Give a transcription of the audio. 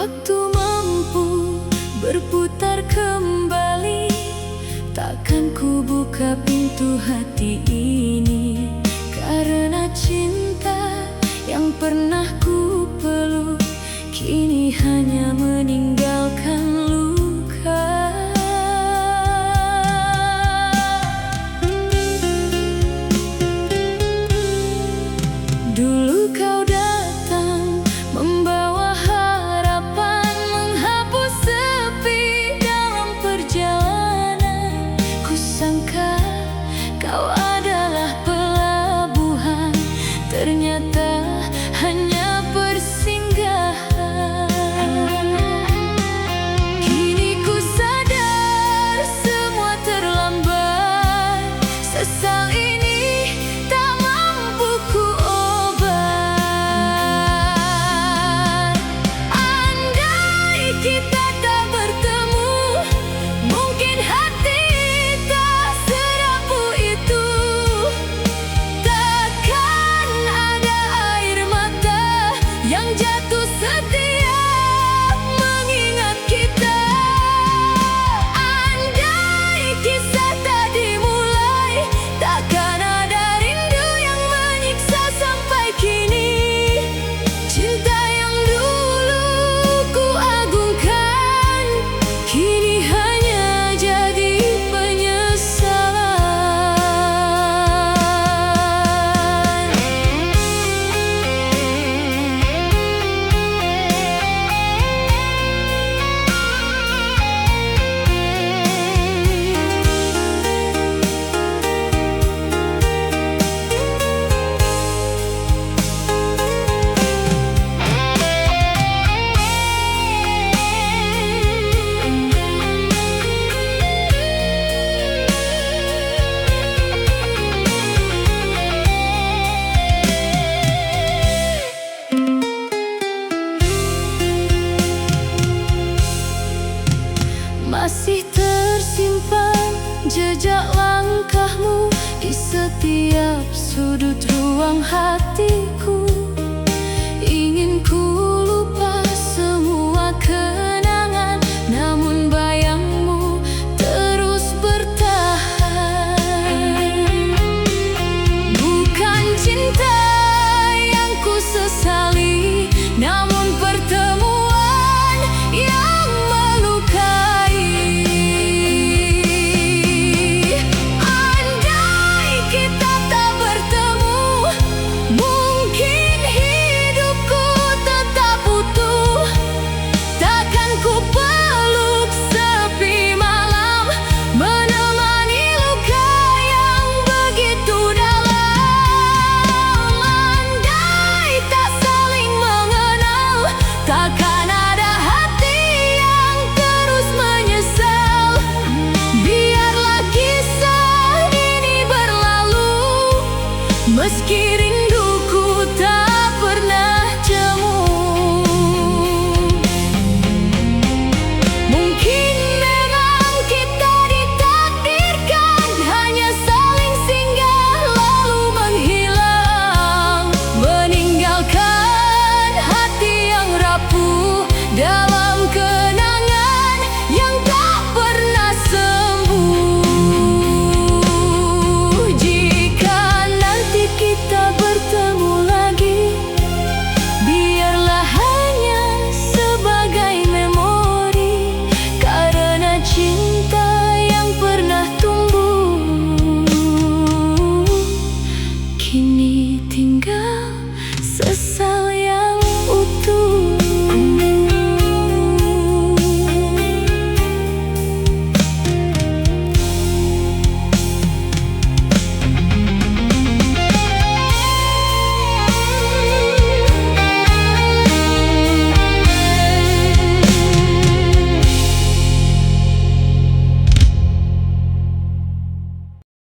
waktu mampu berputar kembali, takkan ku buka pintu hati ini. Karena cinta yang pernah ku peluk kini hanya meninggalkan luka. Dulu kau datang membawa harapan, menghapus sepi dalam perjalanan. Kusangka kau adalah pelabuhan, ternyata hanya persinggahan. Kini ku sadar semua terlambat, sesal ini tak mampu ku obat. Andai kita tak bertemu, mungkin hati tak serapuh itu. Takkan ada air mata yang jatuh setiap mengingat kita. Andai kisah tak dimulai, takkan ada rindu yang menyiksa sampai kini. Cinta yang dulu ku agungkan kini hanya jadi penyesalan. Masih tersimpan jejak langkahmu di setiap sudut ruang hatiku.